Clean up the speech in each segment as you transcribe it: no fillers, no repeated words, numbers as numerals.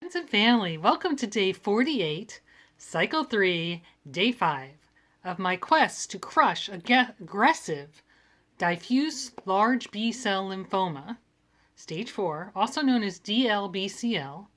Friends and family, welcome to day 48, cycle 3, day 5 of my quest to crush aggressive diffuse large B-cell lymphoma, stage 4, also known as DLBCL,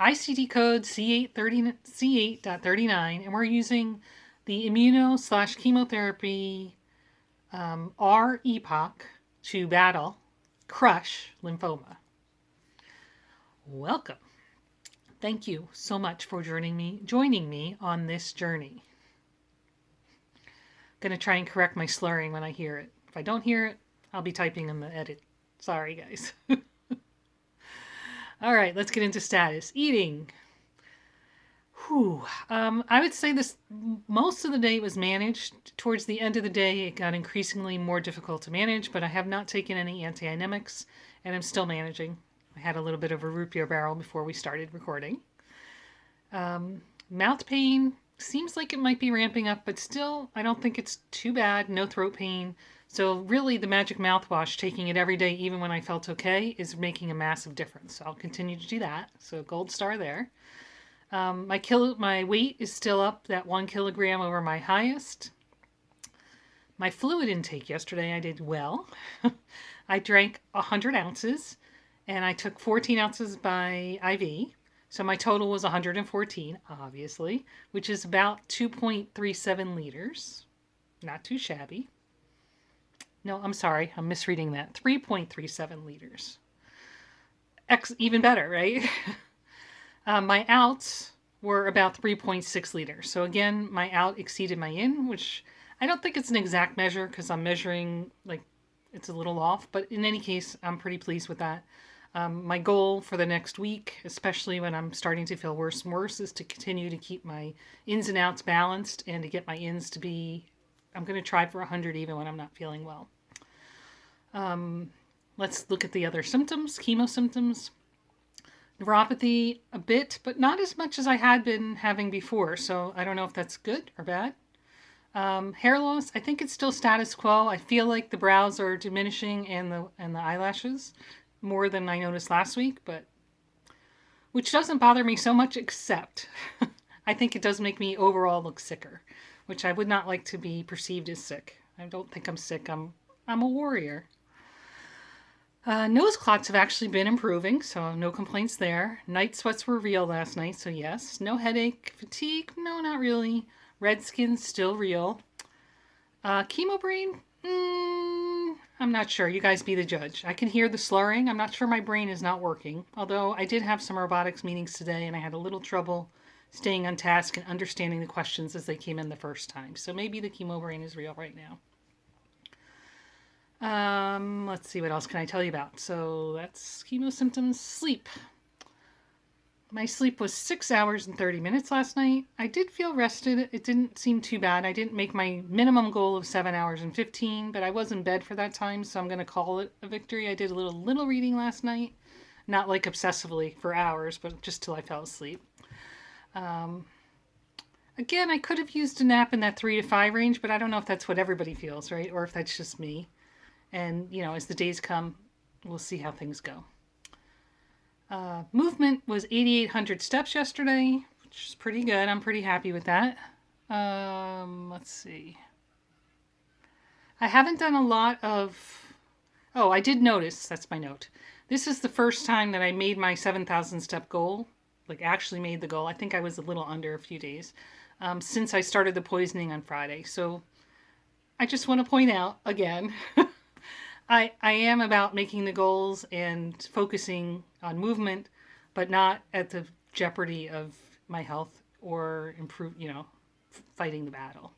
ICD code C8.39, and we're using the immuno/chemotherapy R-EPOCH to battle crush lymphoma. Welcome. Thank you so much for joining me on this journey. I'm going to try and correct my slurring when I hear it. If I don't hear it, I'll be typing in the edit. Sorry, guys. All right, let's get into Status.Eating. I would say most of the day was managed. Towards the end of the day, it got increasingly more difficult to manage, but I have not taken any anti-anemics, and I'm still managing. I had a little bit of a root beer barrel before we started recording. Mouth pain seems like it might be ramping up, but still, I don't think it's too bad. No throat pain. So really, the magic mouthwash, taking it every day, even when I felt okay, is making a massive difference. So I'll continue to do that. So gold star there. My weight is still up, that 1 kilogram over my highest. My fluid intake yesterday, I did well. I drank 100 ounces. And I took 14 ounces by IV. So my total was 114, obviously, which is about 2.37 liters. Not too shabby. No, I'm sorry. I'm misreading that. 3.37 liters. Even better, right? My outs were about 3.6 liters. So again, my out exceeded my in, which I don't think it's an exact measure because I'm measuring, it's a little off. But in any case, I'm pretty pleased with that. My goal for the next week, especially when I'm starting to feel worse and worse, is to continue to keep my ins and outs balanced and to get my ins to be, I'm going to try for 100 even when I'm not feeling well. Let's look at the other symptoms, chemo symptoms. Neuropathy a bit, but not as much as I had been having before, so I don't know if that's good or bad. Hair loss, I think it's still status quo. I feel like the brows are diminishing and the eyelashes more than I noticed last week, but which doesn't bother me so much, except I think it does make me overall look sicker, which I would not like to be perceived as sick. I don't think I'm sick. I'm a warrior. Nose clots have actually been improving, so no complaints there. Night sweats were real last night, so yes. No headache. Fatigue? No, not really. Red skin still real. Chemo brain? I'm not sure. You guys be the judge. I can hear the slurring. I'm not sure my brain is not working. Although I did have some robotics meetings today and I had a little trouble staying on task and understanding the questions as they came in the first time. So maybe the chemo brain is real right now. Let's see, what else can I tell you about? So that's chemo symptoms. Sleep. My sleep was 6 hours and 30 minutes last night. I did feel rested. It didn't seem too bad. I didn't make my minimum goal of 7 hours and 15, but I was in bed for that time, so I'm going to call it a victory. I did a little reading last night. Not like obsessively for hours, but just till I fell asleep. Again, I could have used a nap in that 3 to 5 range, but I don't know if that's what everybody feels, right? Or if that's just me. And, as the days come, we'll see how things go. Movement was 8,800 steps yesterday, which is pretty good. I'm pretty happy with that. Let's see. I haven't done a lot of... Oh, I did notice, that's my note. This is the first time that I made my 7,000 step goal, actually made the goal. I think I was a little under a few days, since I started the poisoning on Friday. So I just want to point out again, I am about making the goals and focusing on movement, but not at the jeopardy of my health or fighting the battle,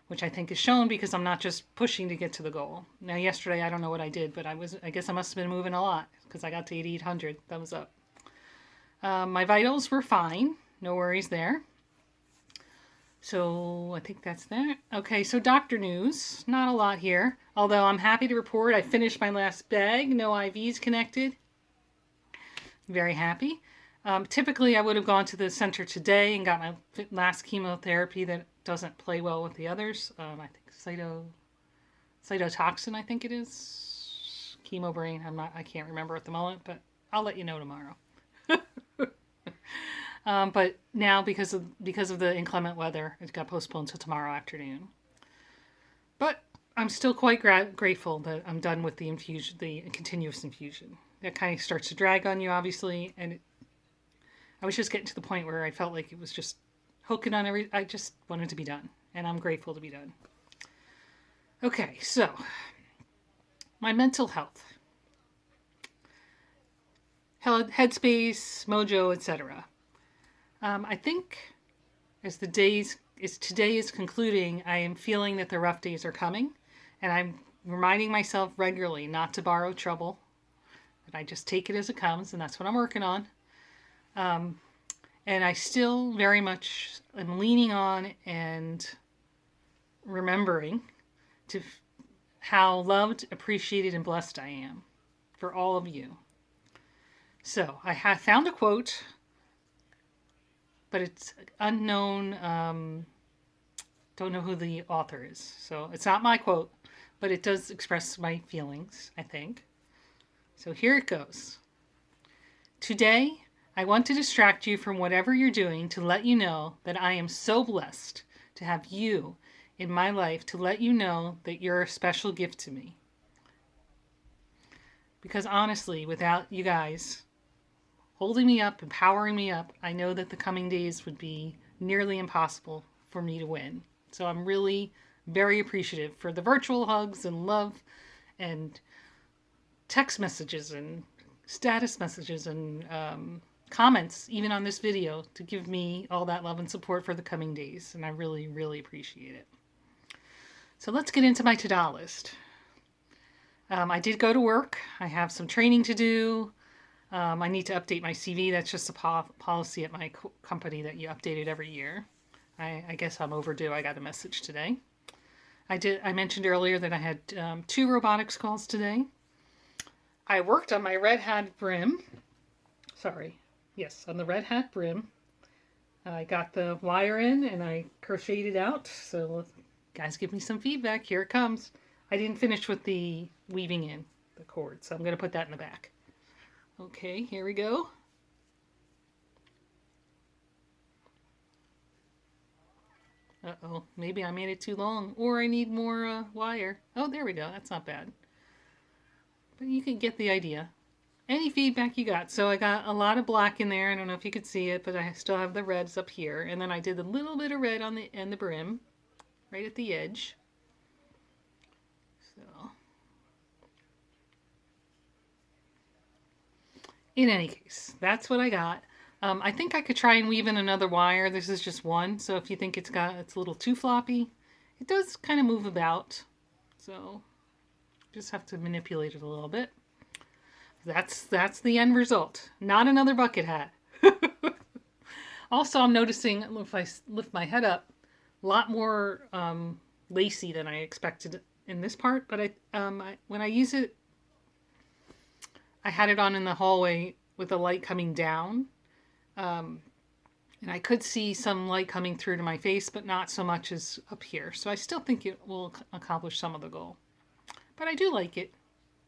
which I think is shown because I'm not just pushing to get to the goal. Now, yesterday, I don't know what I did, but I guess I must have been moving a lot because I got to 8,800. Thumbs up. My vitals were fine. No worries there. So I think that's that. Okay, so doctor news. Not a lot here. Although I'm happy to report I finished my last bag. No IVs connected. Very happy. Typically, I would have gone to the center today and got my last chemotherapy that doesn't play well with the others. I think cytotoxin, I think it is. Chemo brain. I can't remember at the moment, but I'll let you know tomorrow. But now because of the inclement weather, it got postponed to tomorrow afternoon. But I'm still quite grateful that I'm done with the infusion, the continuous infusion. That kind of starts to drag on you, obviously, and I was just getting to the point where I felt like it was just hooking on I just wanted to be done, and I'm grateful to be done. Okay, so my mental health, Headspace, Mojo, etc. I think as today is concluding, I am feeling that the rough days are coming, and I'm reminding myself regularly not to borrow trouble, that I just take it as it comes, and that's what I'm working on. And I still very much am leaning on and remembering to how loved, appreciated, and blessed I am for all of you. So I have found a quote, but it's unknown. Don't know who the author is. So it's not my quote, but it does express my feelings, I think. So here it goes. Today, I want to distract you from whatever you're doing to let you know that I am so blessed to have you in my life, to let you know that you're a special gift to me. Because honestly, without you guys holding me up, empowering me up, I know that the coming days would be nearly impossible for me to win. So I'm really very appreciative for the virtual hugs and love and text messages and status messages and comments, even on this video, to give me all that love and support for the coming days. And I really, really appreciate it. So let's get into my to-do list. I did go to work. I have some training to do. I need to update my CV. That's just a policy at my company that you update it every year. I guess I'm overdue. I got a message today. I mentioned earlier that I had 2 robotics calls today. I worked on my red hat brim. On the red hat brim. I got the wire in and I crocheted it out. So guys, give me some feedback. Here it comes. I didn't finish with the weaving in the cord, so I'm going to put that in the back. Okay, here we go. Uh-oh, maybe I made it too long, or I need more wire. Oh, there we go. That's not bad. But you can get the idea. Any feedback you got. So I got a lot of black in there. I don't know if you could see it, but I still have the reds up here. And then I did a little bit of red on the end, the brim, right at the edge. So, in any case, that's what I got. I think I could try and weave in another wire. This is just one. So if you think it's a little too floppy, it does kind of move about. So just have to manipulate it a little bit. That's the end result. Not another bucket hat. Also, I'm noticing if I lift my head up, a lot more lacy than I expected in this part. But when I use it, I had it on in the hallway with the light coming down. And I could see some light coming through to my face, but not so much as up here. So I still think it will accomplish some of the goal. But I do like it.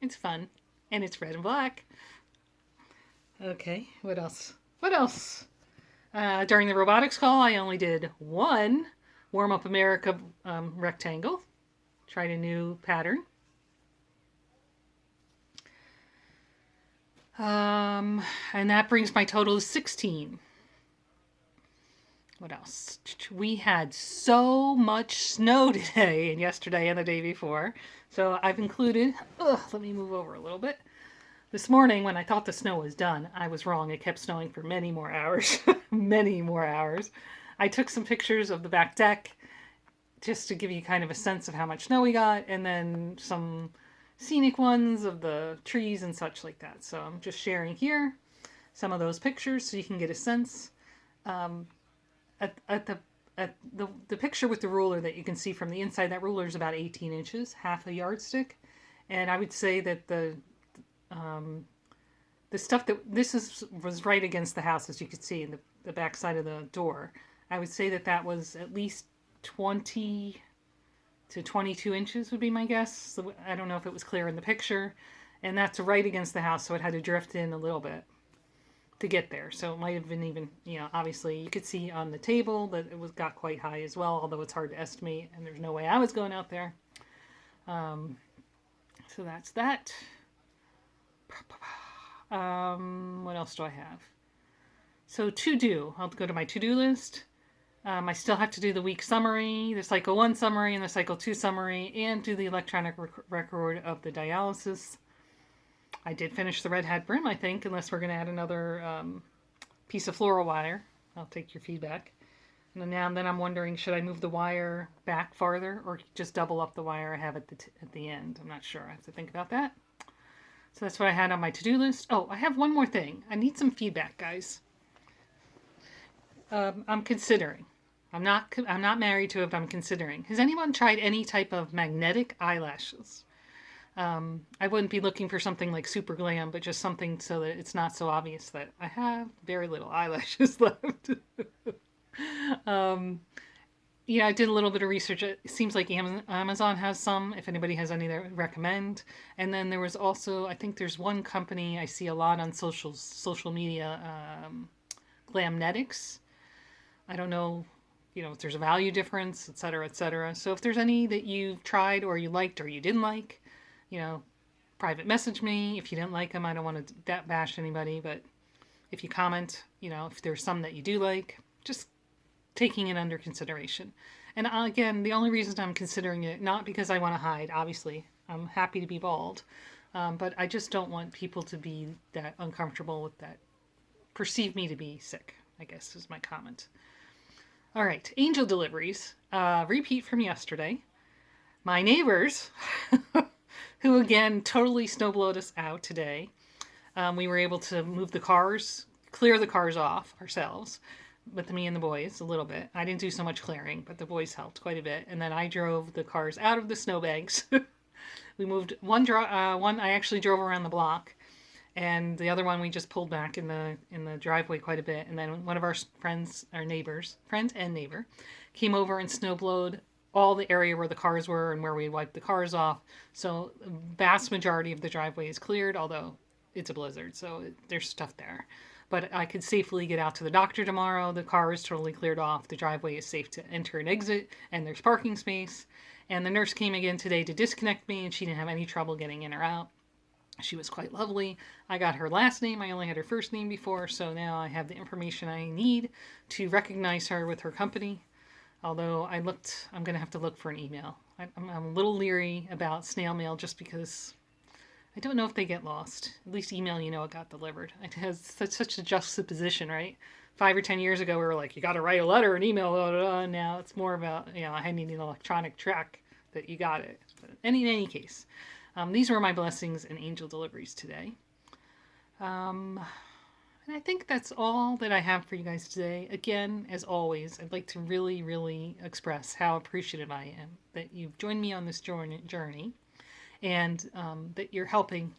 It's fun. And it's red and black. Okay, what else? During the robotics call, I only did one Warm Up America rectangle. Tried a new pattern. And that brings my total to 16. What else? We had so much snow today and yesterday and the day before. So I've included, let me move over a little bit. This morning when I thought the snow was done, I was wrong. It kept snowing for many more hours. Many more hours. I took some pictures of the back deck just to give you kind of a sense of how much snow we got, and then some scenic ones of the trees and such like that. So I'm just sharing here some of those pictures so you can get a sense. The picture with the ruler that you can see from the inside, that ruler is about 18 inches, half a yardstick. And I would say that the stuff that was right against the house, as you could see in the back side of the door. I would say that was at least 20 to 22 inches would be my guess. So I don't know if it was clear in the picture. And that's right against the house, so it had to drift in a little bit. to get there. So it might have been even, obviously you could see on the table that it got quite high as well, although it's hard to estimate, and there's no way I was going out there. So that's that. What else do I have? So to do, I'll go to my to-do list. I still have to do the week summary, the cycle 1 summary, and the cycle 2 summary, and do the electronic record of the dialysis. I did finish the red hat brim, I think, unless we're going to add another piece of floral wire. I'll take your feedback. And then I'm wondering, should I move the wire back farther or just double up the wire I have at the end? I'm not sure. I have to think about that. So that's what I had on my to-do list. Oh, I have one more thing. I need some feedback, guys. I'm considering. I'm not married to it, but I'm considering. Has anyone tried any type of magnetic eyelashes? I wouldn't be looking for something like super glam, but just something so that it's not so obvious that I have very little eyelashes left. I did a little bit of research. It seems like Amazon has some, if anybody has any that I would recommend. And then there was also, I think there's one company I see a lot on social media, Glamnetics. I don't know, if there's a value difference, et cetera, et cetera. So if there's any that you've tried or you liked or you didn't like, private message me. If you didn't like them, I don't want to bash anybody, but if you comment, if there's some that you do like, just taking it under consideration. And again, the only reason I'm considering it, not because I want to hide, obviously, I'm happy to be bald, but I just don't want people to be that uncomfortable with that, perceive me to be sick, I guess is my comment. All right, angel deliveries, repeat from yesterday. My neighbors, who again totally snowblowed us out today, we were able to move the cars, clear the cars off ourselves, with me and the boys a little bit. I didn't do so much clearing, but the boys helped quite a bit. And then I drove the cars out of the snowbanks. We moved one I actually drove around the block, and the other one we just pulled back in the driveway quite a bit. And then one of our friend and neighbor, came over and snowblowed all the area where the cars were and where we wiped the cars off. So the vast majority of the driveway is cleared, although it's a blizzard, so there's stuff there. But I could safely get out to the doctor tomorrow. The car is totally cleared off. The driveway is safe to enter and exit, and there's parking space. And the nurse came again today to disconnect me, and she didn't have any trouble getting in or out. She was quite lovely. I got her last name. I only had her first name before, so now I have the information I need to recognize her with her company. Although I'm going to have to look for an email. I'm a little leery about snail mail just because I don't know if they get lost. At least email, it got delivered. It has such a juxtaposition, right? 5 or 10 years ago, we were like, you got to write a letter and email, blah, blah, blah. And now it's more about, I need an electronic track that you got it. But in any case, these were my blessings and angel deliveries today. And I think that's all that I have for you guys today. Again, as always, I'd like to really, really express how appreciative I am that you've joined me on this journey. And that you're helping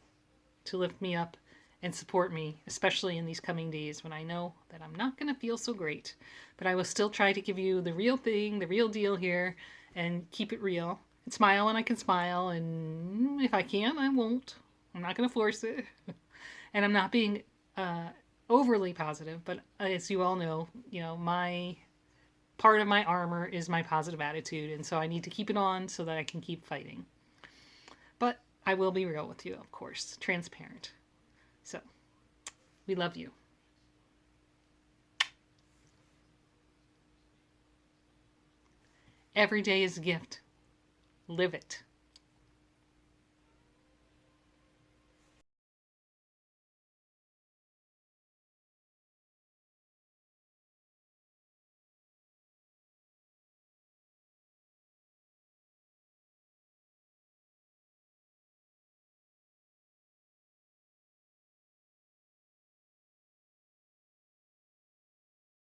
to lift me up and support me, especially in these coming days when I know that I'm not going to feel so great. But I will still try to give you the real thing, the real deal here, and keep it real. And smile when I can smile, and if I can, I won't. I'm not going to force it. And I'm not being overly positive, but as you all know, my part of my armor is my positive attitude, and so I need to keep it on so that I can keep fighting. But I will be real with you, of course, transparent. So, we love you. Every day is a gift. Live it.